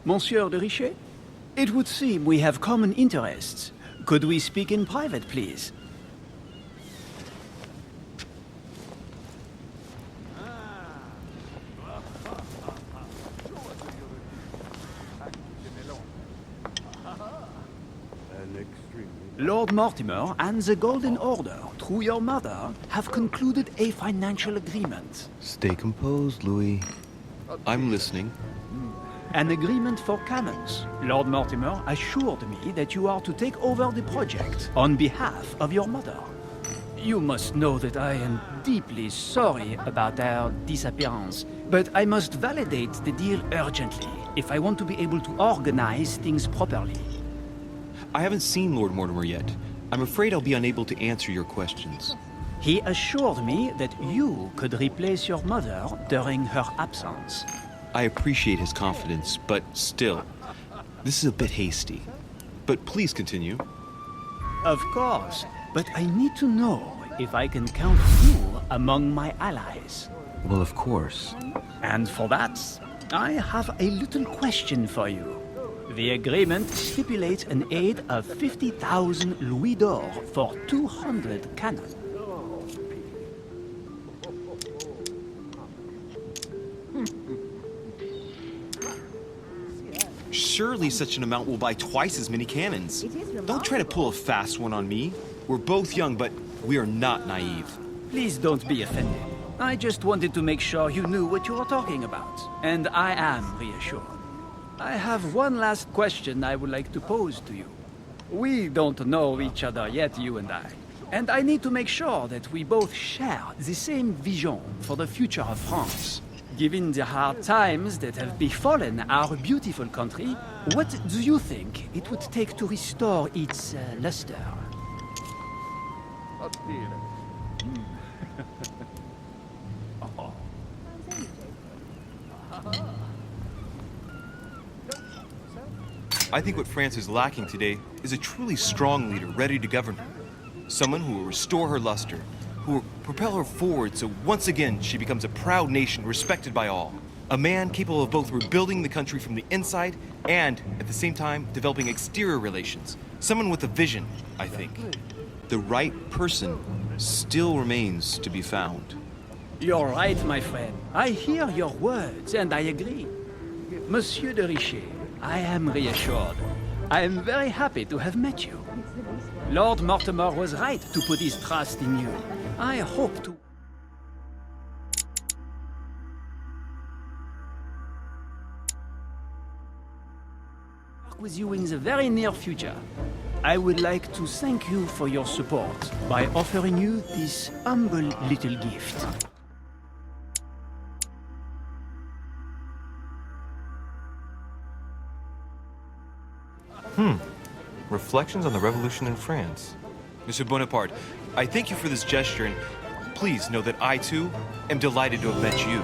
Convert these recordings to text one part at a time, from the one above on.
Monsieur de Richet? It would seem we have common interests. Could we speak in private, please? Lord Mortimer and the Golden Order, through your mother, have concluded a financial agreement. Stay composed, Louis. I'm listening. An agreement for cannons. Lord Mortimer assured me that you are to take over the project on behalf of your mother. You must know that I am deeply sorry about our disappearance, but I must validate the deal urgently if I want to be able to organize things properly. I haven't seen Lord Mortimer yet. I'm afraid I'll be unable to answer your questions. He assured me that you could replace your mother during her absence. I appreciate his confidence, but still, this is a bit hasty. But please continue. Of course, but I need to know if I can count you among my allies. Well, of course. And for that, I have a little question for you. The agreement stipulates an aid of 50,000 louis d'or for 200 cannon. Surely such an amount will buy twice as many cannons. Don't try to pull a fast one on me. We're both young, but we are not naive. Please don't be offended. I just wanted to make sure you knew what you were talking about, and I am reassured. I have one last question I would like to pose to you. We don't know each other yet, you and I need to make sure that we both share the same vision for the future of France. Given the hard times that have befallen our beautiful country, what do you think it would take to restore its luster? I think what France is lacking today is a truly strong leader ready to govern her. Someone who will restore her luster, who will propel her forward so once again she becomes a proud nation respected by all. A man capable of both rebuilding the country from the inside and, at the same time, developing exterior relations. Someone with a vision, I think. The right person still remains to be found. You're right, my friend. I hear your words, and I agree. Monsieur de Richet, I am reassured. I am very happy to have met you. Lord Mortimer was right to put his trust in you. I hope to... work with you in the very near future. I would like to thank you for your support by offering you this humble little gift. Reflections on the Revolution in France. Monsieur Bonaparte, I thank you for this gesture, and please know that I, too, am delighted to have met you.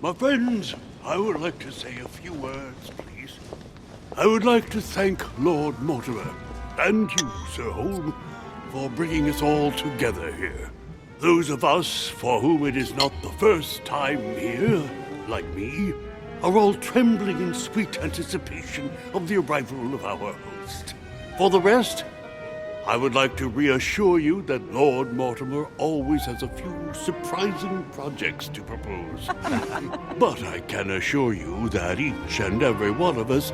My friends, I would like to say a few words, please. I would like to thank Lord Mortimer, and you, Sir Holm, for bringing us all together here. Those of us for whom it is not the first time here, like me, are all trembling in sweet anticipation of the arrival of our host. For the rest, I would like to reassure you that Lord Mortimer always has a few surprising projects to propose. But I can assure you that each and every one of us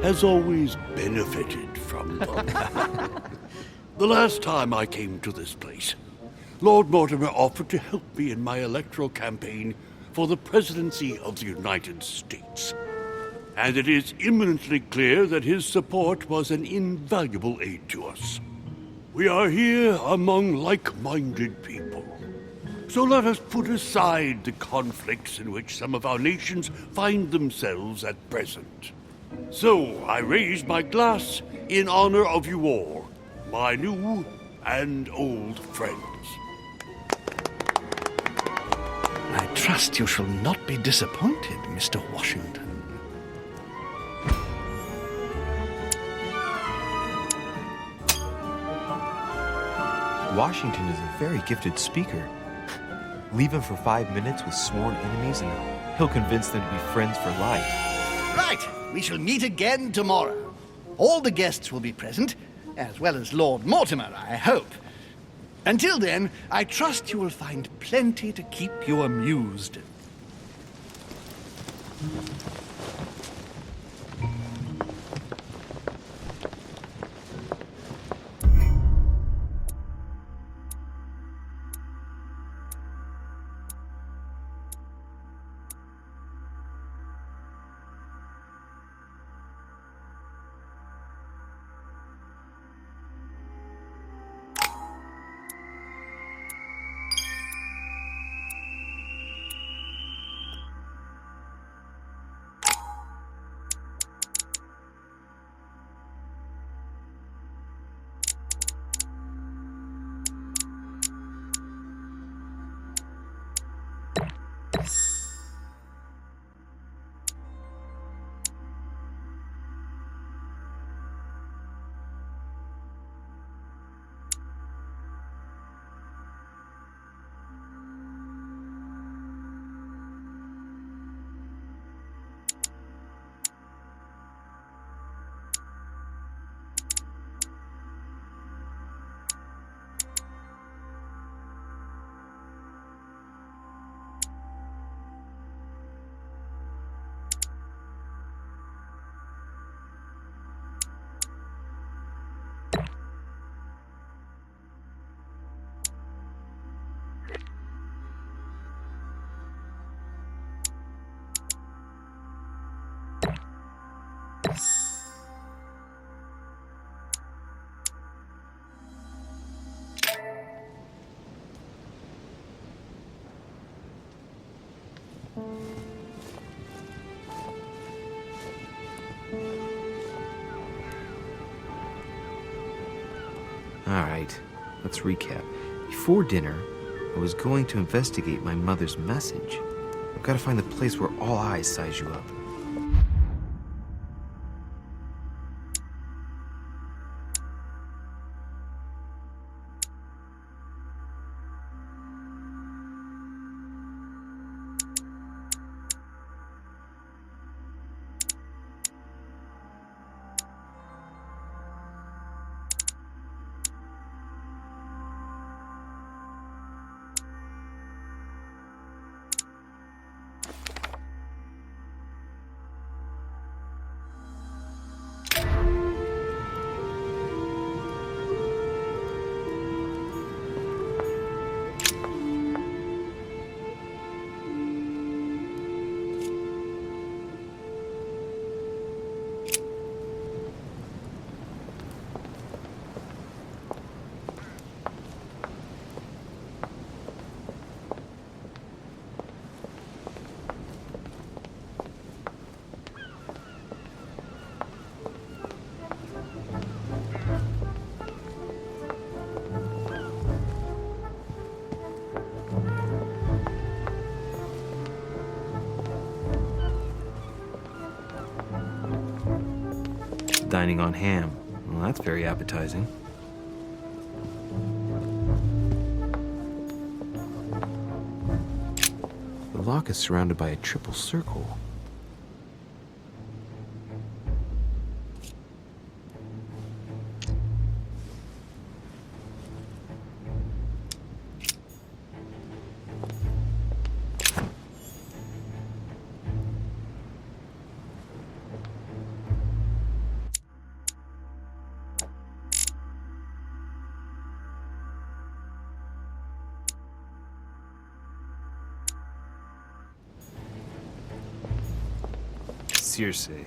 has always benefited from them. The last time I came to this place, Lord Mortimer offered to help me in my electoral campaign for the presidency of the United States. And it is eminently clear that his support was an invaluable aid to us. We are here among like-minded people. So let us put aside the conflicts in which some of our nations find themselves at present. So I raise my glass in honor of you all, my new and old friends. I trust you shall not be disappointed, Mr. Washington. Washington is a very gifted speaker. Leave him for 5 minutes with sworn enemies and he'll convince them to be friends for life. Right, we shall meet again tomorrow. All the guests will be present, as well as Lord Mortimer, I hope. Until then, I trust you will find plenty to keep you amused. Alright, let's recap. Before dinner, I was going to investigate my mother's message. I've got to find the place where all eyes size you up. Dining on ham. Well, that's very appetizing. The lock is surrounded by a triple circle. Seriously.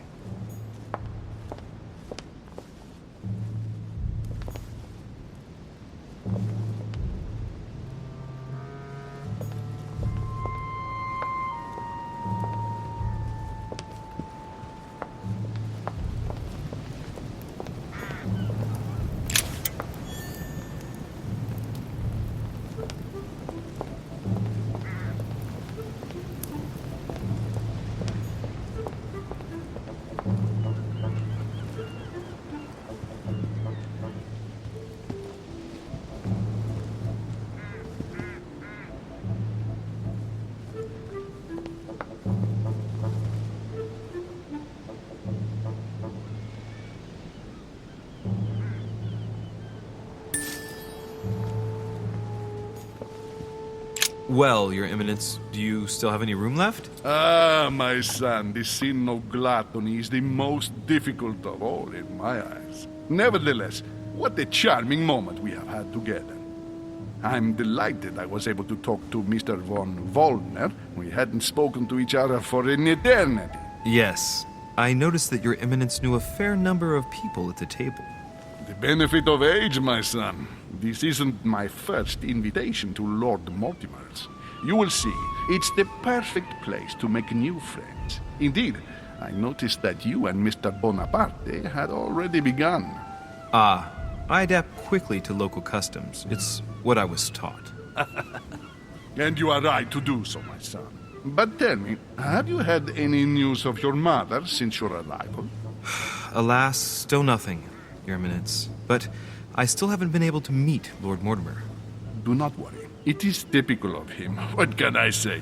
Well, Your Eminence, do you still have any room left? Ah, my son, the sin of gluttony is the most difficult of all in my eyes. Nevertheless, what a charming moment we have had together. I'm delighted I was able to talk to Mr. von Wollner. We hadn't spoken to each other for an eternity. Yes. I noticed that Your Eminence knew a fair number of people at the table. The benefit of age, my son. This isn't my first invitation to Lord Mortimer's. You will see, it's the perfect place to make new friends. Indeed, I noticed that you and Mr. Bonaparte had already begun. Ah, I adapt quickly to local customs. It's what I was taught. And you are right to do so, my son. But tell me, have you had any news of your mother since your arrival? Alas, still nothing, Your Eminence. But I still haven't been able to meet Lord Mortimer. Do not worry. It is typical of him. What can I say?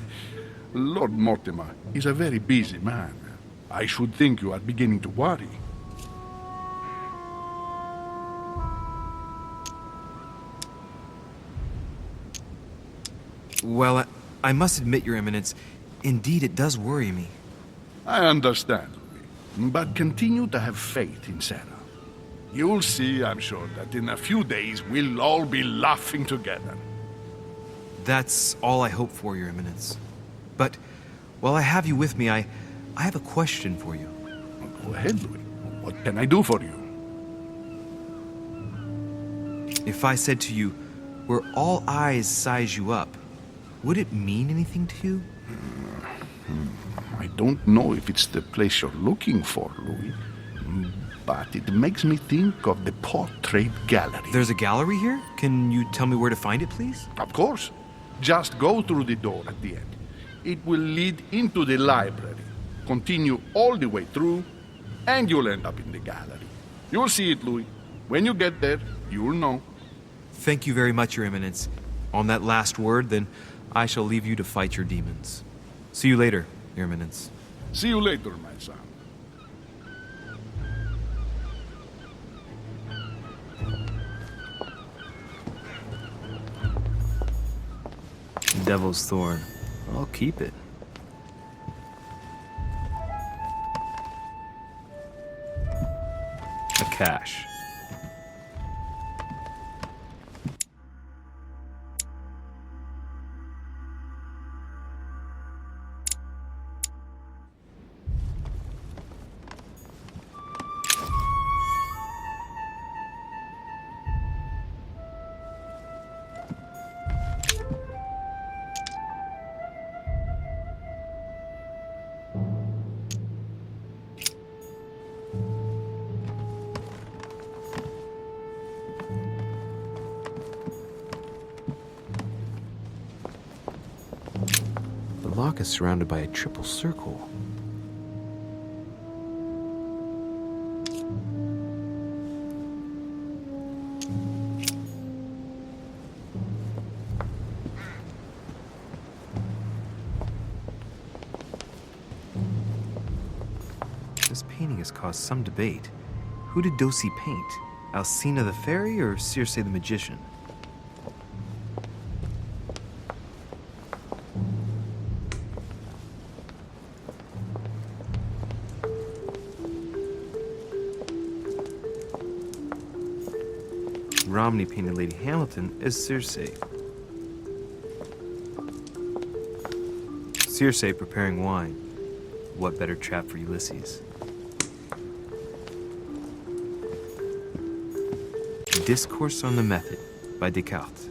Lord Mortimer is a very busy man. I should think you are beginning to worry. Well, I must admit, Your Eminence, indeed it does worry me. I understand, Louis. But continue to have faith in Sarah. You'll see, I'm sure, that in a few days we'll all be laughing together. That's all I hope for, Your Eminence. But while I have you with me, I have a question for you. Go ahead, Louis. What can I do for you? If I said to you, where all eyes size you up, would it mean anything to you? I don't know if it's the place you're looking for, Louis. But it makes me think of the portrait gallery. There's a gallery here? Can you tell me where to find it, please? Of course. Just go through the door at the end. It will lead into the library. Continue all the way through, and you'll end up in the gallery. You'll see it, Louis. When you get there, you'll know. Thank you very much, Your Eminence. On that last word, then, I shall leave you to fight your demons. See you later, Your Eminence. See you later, my son. Devil's Thorn. I'll keep it. A cache. The lock is surrounded by a triple circle. This painting has caused some debate. Who did Dosi paint? Alcina the fairy or Circe the magician? Romney painted Lady Hamilton as Circe. Circe preparing wine. What better trap for Ulysses? Discourse on the Method by Descartes.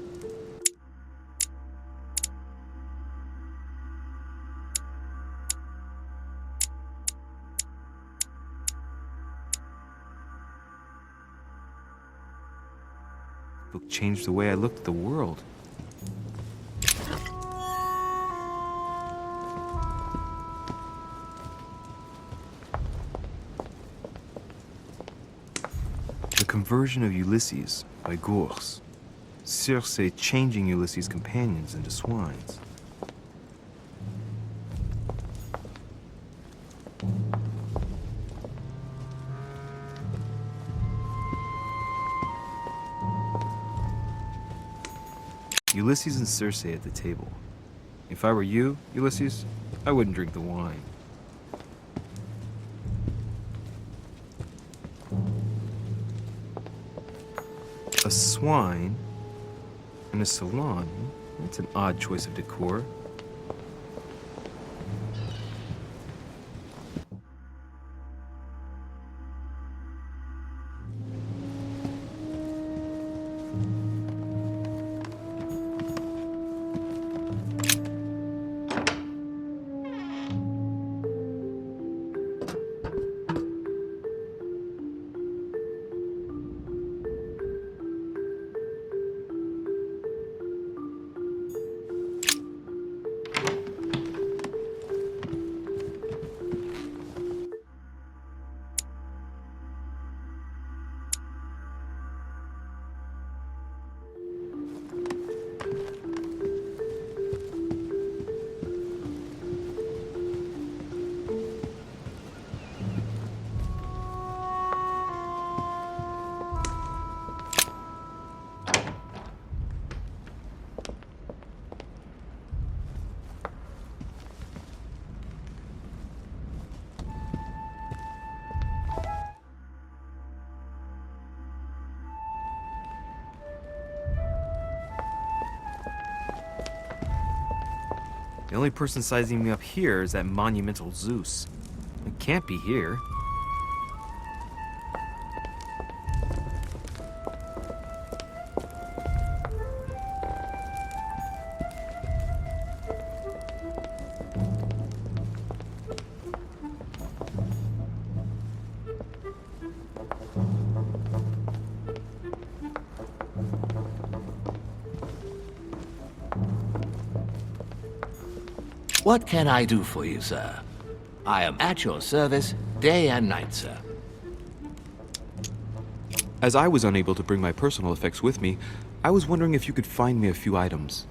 The book changed the way I looked at the world. The Conversion of Ulysses by Gours. Circe changing Ulysses' companions into swines. Ulysses and Circe at the table. If I were you, Ulysses, I wouldn't drink the wine. A swine in a salon? That's an odd choice of decor. The only person sizing me up here is that monumental Zeus. It can't be here. What can I do for you, sir? I am at your service day and night, sir. As I was unable to bring my personal effects with me, I was wondering if you could find me a few items.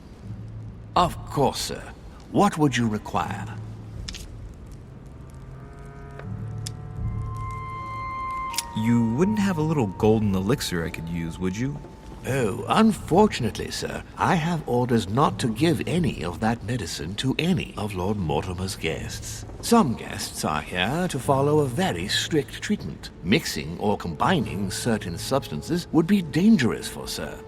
Of course, sir. What would you require? You wouldn't have a little golden elixir I could use, would you? Oh, unfortunately, sir, I have orders not to give any of that medicine to any of Lord Mortimer's guests. Some guests are here to follow a very strict treatment. Mixing or combining certain substances would be dangerous for sir.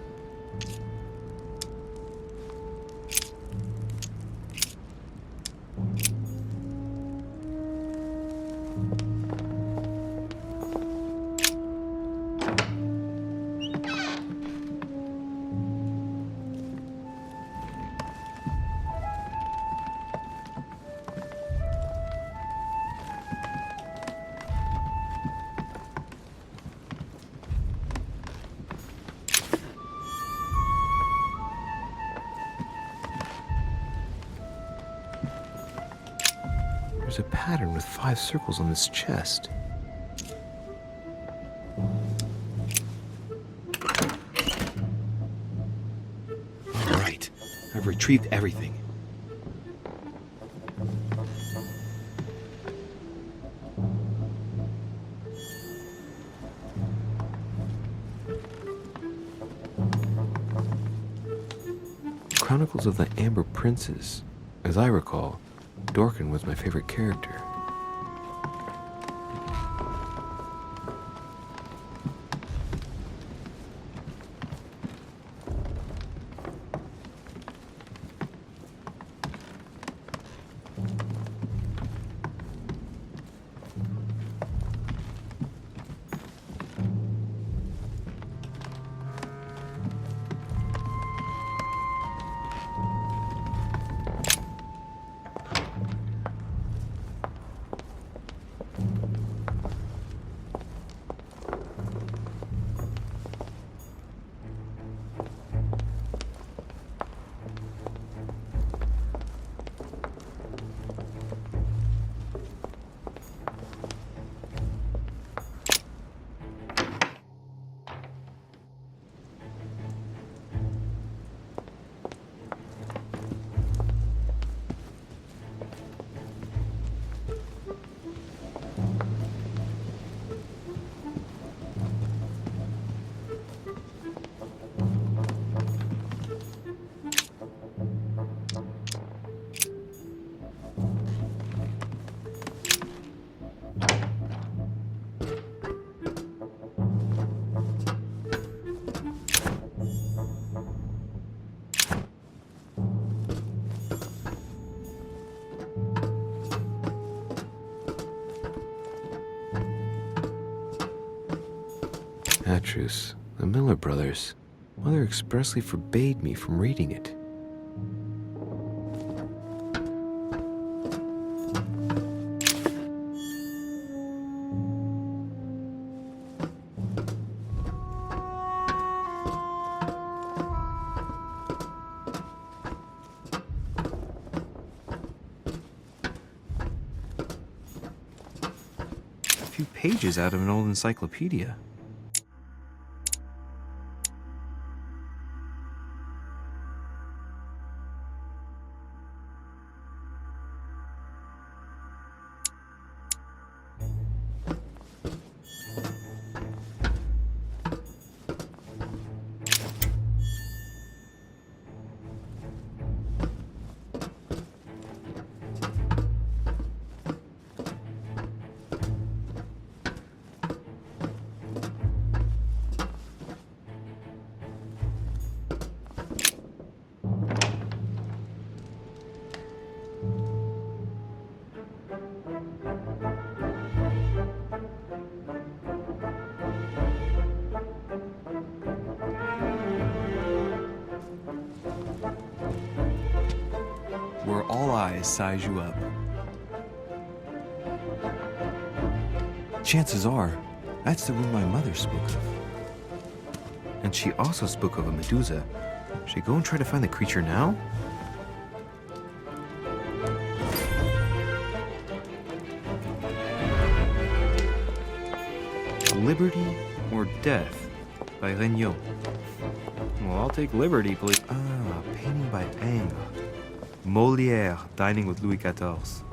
There's a pattern with 5 circles on this chest. All right, I've retrieved everything. Chronicles of the Amber Princes. As I recall, Dorkin was my favorite character. Atrus, the Miller brothers. Mother expressly forbade me from reading it. A few pages out of an old encyclopedia. Where all eyes size you up. Chances are, that's the room my mother spoke of. And she also spoke of a Medusa. Should I go and try to find the creature now? Liberty or Death by Regnault. Well, I'll take Liberty, please. Ah, painting by Ingres. Molière dining with Louis XIV.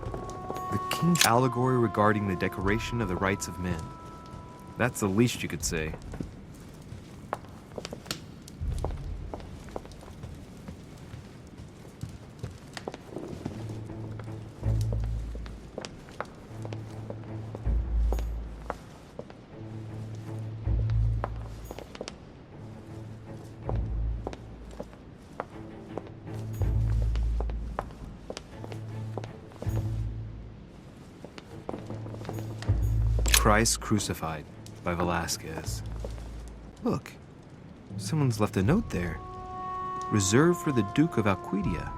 The king's allegory regarding the decoration of the rights of men. That's the least you could say. Christ Crucified by Velázquez. Look, someone's left a note there. Reserved for the Duke of Alcudia.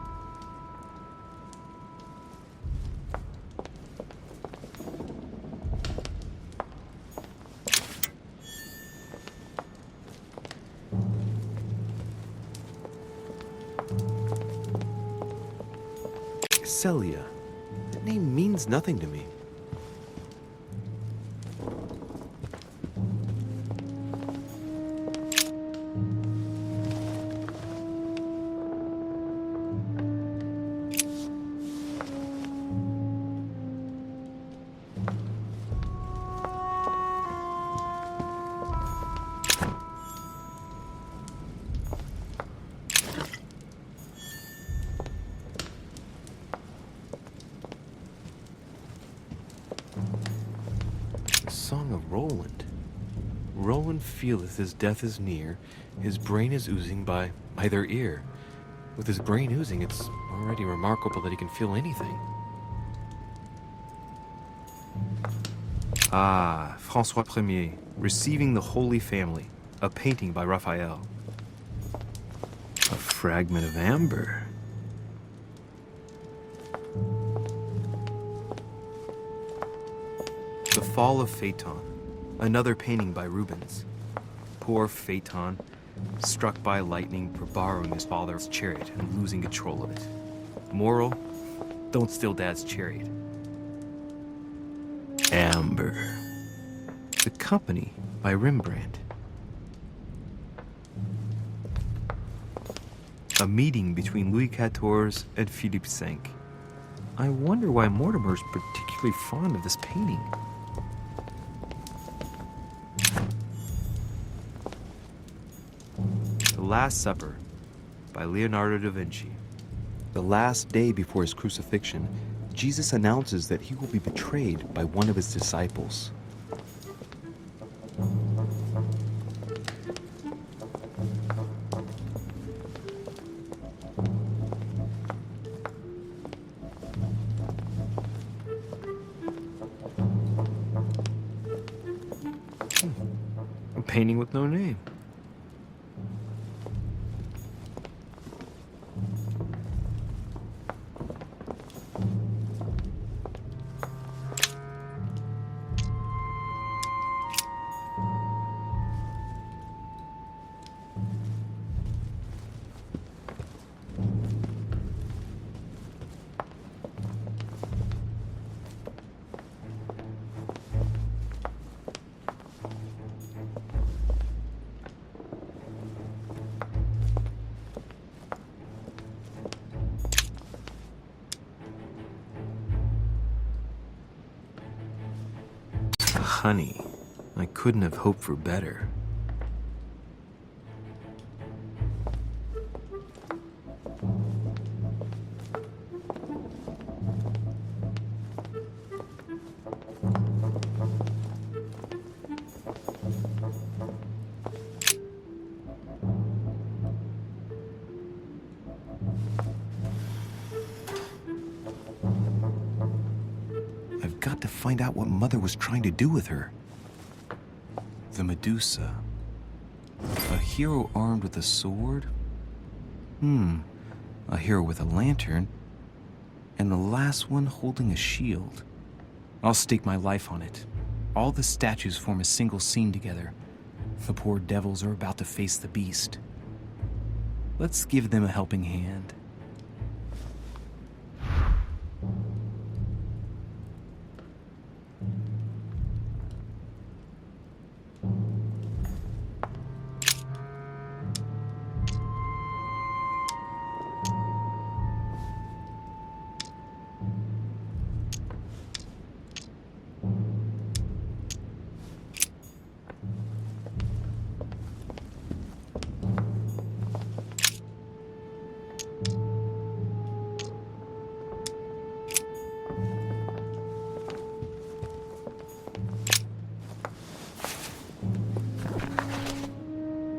Celia. That name means nothing to me. Song of Roland. Roland feeleth his death is near, his brain is oozing by either ear. With his brain oozing, it's already remarkable that he can feel anything. Ah, François Ier, Receiving the Holy Family, a painting by Raphael. A fragment of amber. The Fall of Phaeton, another painting by Rubens. Poor Phaeton, struck by lightning for borrowing his father's chariot and losing control of it. Moral, don't steal Dad's chariot. Amber. The Company by Rembrandt. A meeting between Louis XIV and Philippe V. I wonder why Mortimer's particularly fond of this painting. The Last Supper by Leonardo da Vinci. The last day before his crucifixion, Jesus announces that he will be betrayed by one of his disciples. painting with no name. Honey, I couldn't have hoped for better. I've got to find out what Mother was trying to do with her. The Medusa. A hero armed with a sword? A hero with a lantern. And the last one holding a shield. I'll stake my life on it. All the statues form a single scene together. The poor devils are about to face the beast. Let's give them a helping hand.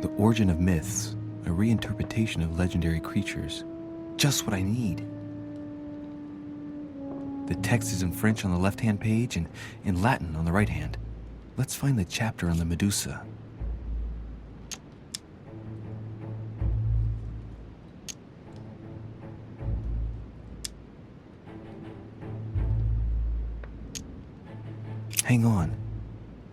The Origin of Myths, a reinterpretation of legendary creatures. Just what I need. The text is in French on the left-hand page and in Latin on the right hand. Let's find the chapter on the Medusa. Hang on.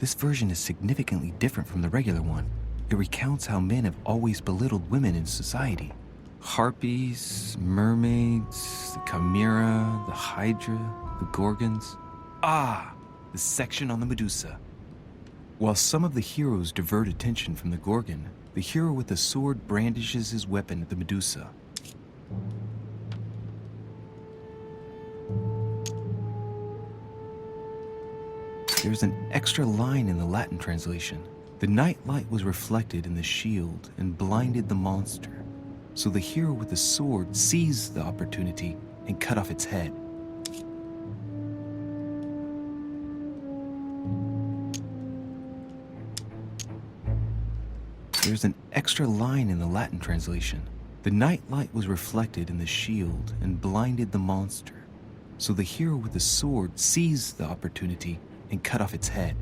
This version is significantly different from the regular one. It recounts how men have always belittled women in society. Harpies, mermaids, the chimera, the hydra, the gorgons. Ah, the section on the Medusa. While some of the heroes divert attention from the gorgon, the hero with the sword brandishes his weapon at the Medusa. There's an extra line in the Latin translation. The night light was reflected in the shield and blinded the monster. So the hero with the sword seized the opportunity and cut off its head. There's an extra line in the Latin translation. The night light was reflected in the shield and blinded the monster. So the hero with the sword seized the opportunity and cut off its head.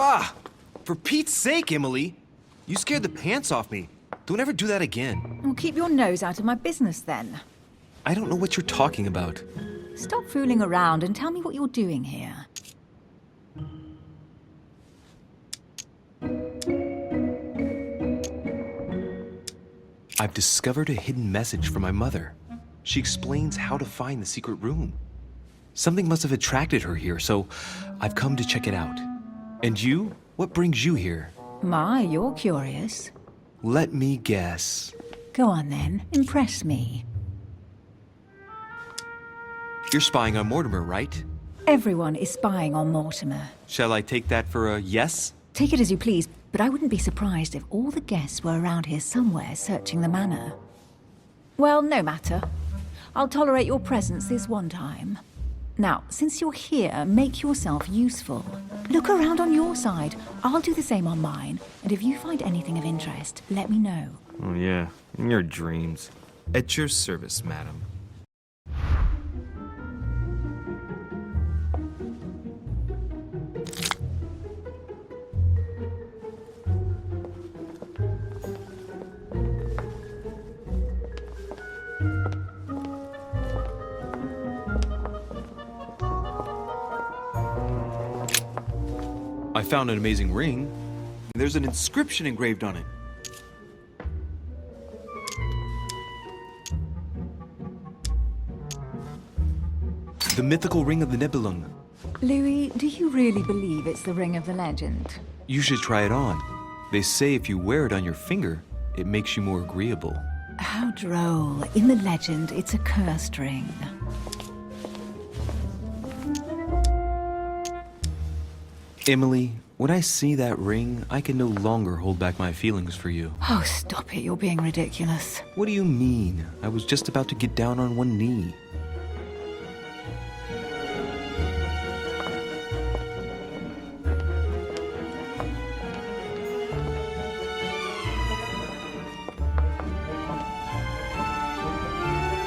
Ah! For Pete's sake, Emily! You scared the pants off me. Don't ever do that again. Well, keep your nose out of my business then. I don't know what you're talking about. Stop fooling around and tell me what you're doing here. I've discovered a hidden message from my mother. She explains how to find the secret room. Something must have attracted her here, so I've come to check it out. And you? What brings you here? My, you're curious. Let me guess. Go on then, impress me. You're spying on Mortimer, right? Everyone is spying on Mortimer. Shall I take that for a yes? Take it as you please, but I wouldn't be surprised if all the guests were around here somewhere searching the manor. Well, no matter. I'll tolerate your presence this one time. Now, since you're here, make yourself useful. Look around on your side. I'll do the same on mine. And if you find anything of interest, let me know. Oh, yeah. In your dreams. At your service, madam. I found an amazing ring. There's an inscription engraved on it. The mythical ring of the Nibelung. Louis, do you really believe it's the ring of the legend? You should try it on. They say if you wear it on your finger, it makes you more agreeable. How droll. In the legend, it's a cursed ring. Emily, when I see that ring, I can no longer hold back my feelings for you. Oh, stop it. You're being ridiculous. What do you mean? I was just about to get down on one knee.